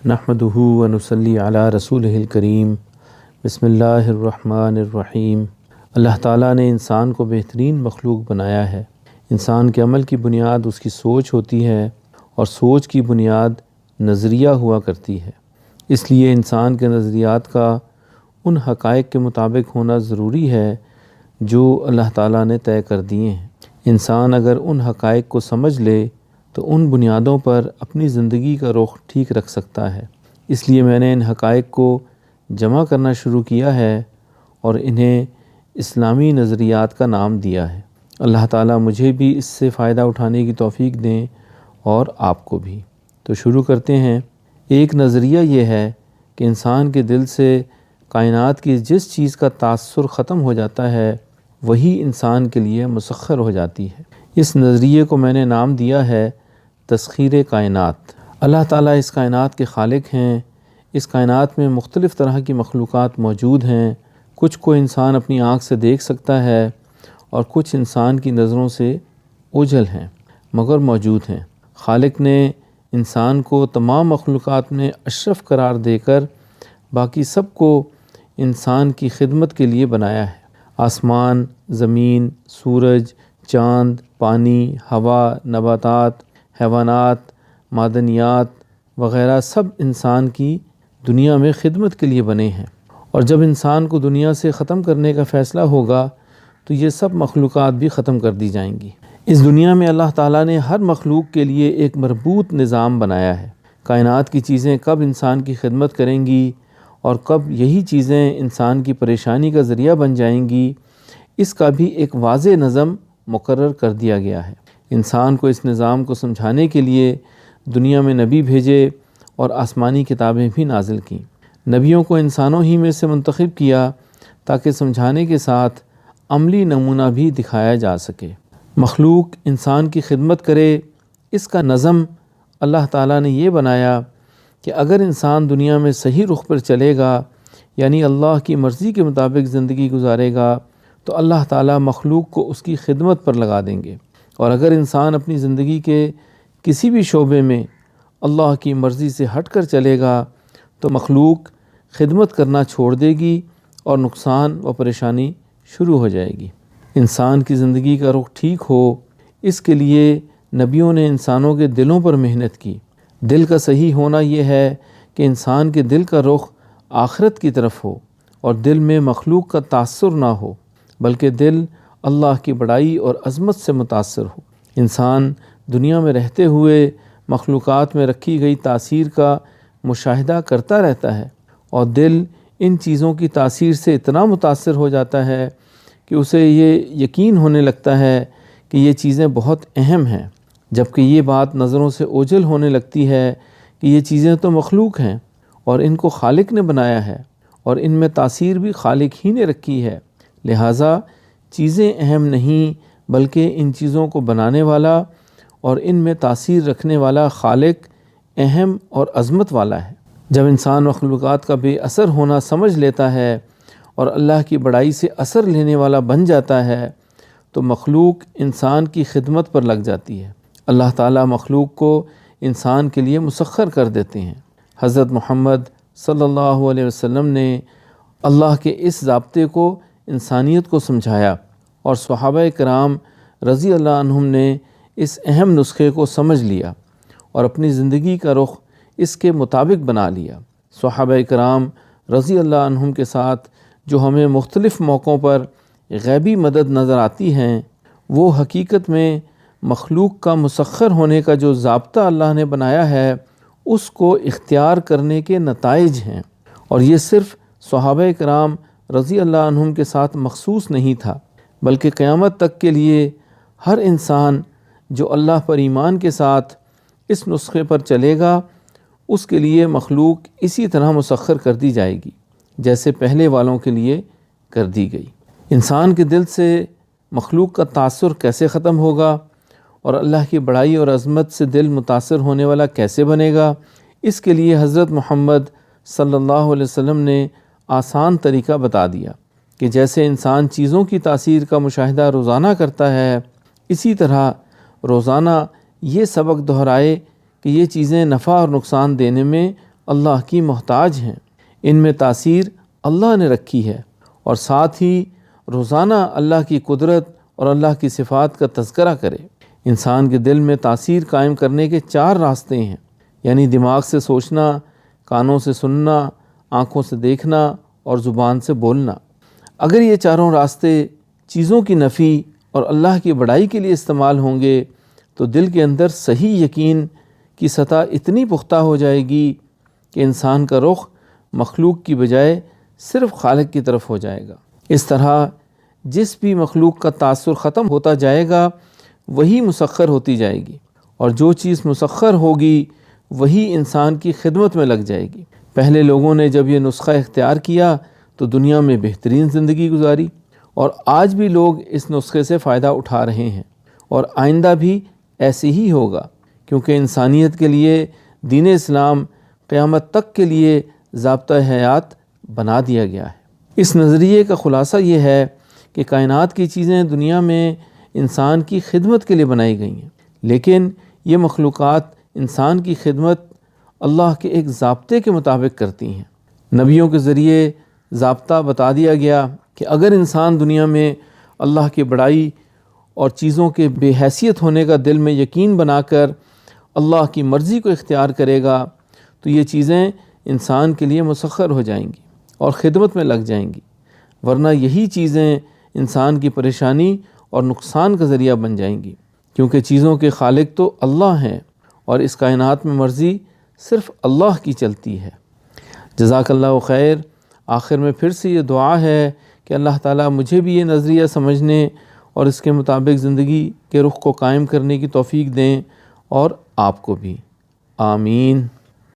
نحمدہ و نصلی علی رسولہ الکریم بسم اللہ الرحمن الرحیم۔ اللہ تعالیٰ نے انسان کو بہترین مخلوق بنایا ہے۔ انسان کے عمل کی بنیاد اس کی سوچ ہوتی ہے اور سوچ کی بنیاد نظریہ ہوا کرتی ہے۔ اس لیے انسان کے نظریات کا ان حقائق کے مطابق ہونا ضروری ہے جو اللہ تعالیٰ نے طے کر دیے ہیں۔ انسان اگر ان حقائق کو سمجھ لے تو ان بنیادوں پر اپنی زندگی کا رخ ٹھیک رکھ سکتا ہے۔ اس لیے میں نے ان حقائق کو جمع کرنا شروع کیا ہے اور انہیں اسلامی نظریات کا نام دیا ہے۔ اللہ تعالیٰ مجھے بھی اس سے فائدہ اٹھانے کی توفیق دیں اور آپ کو بھی۔ تو شروع کرتے ہیں۔ ایک نظریہ یہ ہے کہ انسان کے دل سے کائنات کی جس چیز کا تاثر ختم ہو جاتا ہے وہی انسان کے لیے مسخر ہو جاتی ہے۔ اس نظریے کو میں نے نام دیا ہے تسخیر کائنات۔ اللہ تعالیٰ اس کائنات کے خالق ہیں۔ اس کائنات میں مختلف طرح کی مخلوقات موجود ہیں۔ کچھ کو انسان اپنی آنکھ سے دیکھ سکتا ہے اور کچھ انسان کی نظروں سے اوجھل ہیں مگر موجود ہیں۔ خالق نے انسان کو تمام مخلوقات میں اشرف قرار دے کر باقی سب کو انسان کی خدمت کے لیے بنایا ہے۔ آسمان، زمین، سورج، چاند، پانی، ہوا، نباتات، حیوانات، معدنیات وغیرہ سب انسان کی دنیا میں خدمت کے لیے بنے ہیں، اور جب انسان کو دنیا سے ختم کرنے کا فیصلہ ہوگا تو یہ سب مخلوقات بھی ختم کر دی جائیں گی۔ اس دنیا میں اللہ تعالیٰ نے ہر مخلوق کے لیے ایک مربوط نظام بنایا ہے۔ کائنات کی چیزیں کب انسان کی خدمت کریں گی اور کب یہی چیزیں انسان کی پریشانی کا ذریعہ بن جائیں گی، اس کا بھی ایک واضح نظم مقرر کر دیا گیا ہے۔ انسان کو اس نظام کو سمجھانے کے لیے دنیا میں نبی بھیجے اور آسمانی کتابیں بھی نازل کیں۔ نبیوں کو انسانوں ہی میں سے منتخب کیا تاکہ سمجھانے کے ساتھ عملی نمونہ بھی دکھایا جا سکے۔ مخلوق انسان کی خدمت کرے، اس کا نظم اللہ تعالیٰ نے یہ بنایا کہ اگر انسان دنیا میں صحیح رخ پر چلے گا، یعنی اللہ کی مرضی کے مطابق زندگی گزارے گا، تو اللہ تعالیٰ مخلوق کو اس کی خدمت پر لگا دیں گے، اور اگر انسان اپنی زندگی کے کسی بھی شعبے میں اللہ کی مرضی سے ہٹ کر چلے گا تو مخلوق خدمت کرنا چھوڑ دے گی اور نقصان و پریشانی شروع ہو جائے گی۔ انسان کی زندگی کا رخ ٹھیک ہو، اس کے لیے نبیوں نے انسانوں کے دلوں پر محنت کی۔ دل کا صحیح ہونا یہ ہے کہ انسان کے دل کا رخ آخرت کی طرف ہو اور دل میں مخلوق کا تاثر نہ ہو، بلکہ دل اللہ کی بڑائی اور عظمت سے متاثر ہو۔ انسان دنیا میں رہتے ہوئے مخلوقات میں رکھی گئی تاثیر کا مشاہدہ کرتا رہتا ہے، اور دل ان چیزوں کی تاثیر سے اتنا متاثر ہو جاتا ہے کہ اسے یہ یقین ہونے لگتا ہے کہ یہ چیزیں بہت اہم ہیں، جبکہ یہ بات نظروں سے اوجھل ہونے لگتی ہے کہ یہ چیزیں تو مخلوق ہیں اور ان کو خالق نے بنایا ہے، اور ان میں تاثیر بھی خالق ہی نے رکھی ہے۔ لہٰذا چیزیں اہم نہیں بلکہ ان چیزوں کو بنانے والا اور ان میں تاثیر رکھنے والا خالق اہم اور عظمت والا ہے۔ جب انسان مخلوقات کا بے اثر ہونا سمجھ لیتا ہے اور اللہ کی بڑائی سے اثر لینے والا بن جاتا ہے تو مخلوق انسان کی خدمت پر لگ جاتی ہے۔ اللہ تعالیٰ مخلوق کو انسان کے لیے مسخر کر دیتے ہیں۔ حضرت محمد صلی اللہ علیہ وسلم نے اللہ کے اس ضابطے کو انسانیت کو سمجھایا، اور صحابہ کرام رضی اللہ عنہم نے اس اہم نسخے کو سمجھ لیا اور اپنی زندگی کا رخ اس کے مطابق بنا لیا۔ صحابہ کرام رضی اللہ عنہم کے ساتھ جو ہمیں مختلف موقعوں پر غیبی مدد نظر آتی ہیں، وہ حقیقت میں مخلوق کا مسخر ہونے کا جو ضابطہ اللہ نے بنایا ہے اس کو اختیار کرنے کے نتائج ہیں، اور یہ صرف صحابہ کرام رضی اللہ عنہم کے ساتھ مخصوص نہیں تھا، بلکہ قیامت تک کے لیے ہر انسان جو اللہ پر ایمان کے ساتھ اس نسخے پر چلے گا اس کے لیے مخلوق اسی طرح مسخر کر دی جائے گی جیسے پہلے والوں کے لیے کر دی گئی۔ انسان کے دل سے مخلوق کا تاثر کیسے ختم ہوگا اور اللہ کی بڑائی اور عظمت سے دل متاثر ہونے والا کیسے بنے گا، اس کے لیے حضرت محمد صلی اللہ علیہ وسلم نے آسان طریقہ بتا دیا کہ جیسے انسان چیزوں کی تاثیر کا مشاہدہ روزانہ کرتا ہے، اسی طرح روزانہ یہ سبق دہرائے کہ یہ چیزیں نفع اور نقصان دینے میں اللہ کی محتاج ہیں، ان میں تاثیر اللہ نے رکھی ہے، اور ساتھ ہی روزانہ اللہ کی قدرت اور اللہ کی صفات کا تذکرہ کرے۔ انسان کے دل میں تاثیر قائم کرنے کے 4 راستے ہیں، یعنی دماغ سے سوچنا، کانوں سے سننا، آنکھوں سے دیکھنا اور زبان سے بولنا۔ اگر یہ چاروں راستے چیزوں کی نفی اور اللہ کی بڑائی کے لیے استعمال ہوں گے تو دل کے اندر صحیح یقین کی سطح اتنی پختہ ہو جائے گی کہ انسان کا رخ مخلوق کی بجائے صرف خالق کی طرف ہو جائے گا۔ اس طرح جس بھی مخلوق کا تاثر ختم ہوتا جائے گا وہی مسخر ہوتی جائے گی، اور جو چیز مسخر ہوگی وہی انسان کی خدمت میں لگ جائے گی۔ پہلے لوگوں نے جب یہ نسخہ اختیار کیا تو دنیا میں بہترین زندگی گزاری، اور آج بھی لوگ اس نسخے سے فائدہ اٹھا رہے ہیں، اور آئندہ بھی ایسے ہی ہوگا، کیونکہ انسانیت کے لیے دین اسلام قیامت تک کے لیے ضابطہ حیات بنا دیا گیا ہے۔ اس نظریے کا خلاصہ یہ ہے کہ کائنات کی چیزیں دنیا میں انسان کی خدمت کے لیے بنائی گئی ہیں، لیکن یہ مخلوقات انسان کی خدمت اللہ کے ایک ضابطے کے مطابق کرتی ہیں۔ نبیوں کے ذریعے ضابطہ بتا دیا گیا کہ اگر انسان دنیا میں اللہ کی بڑائی اور چیزوں کے بے حیثیت ہونے کا دل میں یقین بنا کر اللہ کی مرضی کو اختیار کرے گا تو یہ چیزیں انسان کے لیے مسخر ہو جائیں گی اور خدمت میں لگ جائیں گی، ورنہ یہی چیزیں انسان کی پریشانی اور نقصان کا ذریعہ بن جائیں گی، کیونکہ چیزوں کے خالق تو اللہ ہیں اور اس کائنات میں مرضی صرف اللہ کی چلتی ہے۔ جزاک اللہ خیر۔ آخر میں پھر سے یہ دعا ہے کہ اللہ تعالیٰ مجھے بھی یہ نظریہ سمجھنے اور اس کے مطابق زندگی کے رخ کو قائم کرنے کی توفیق دیں، اور آپ کو بھی۔ آمین۔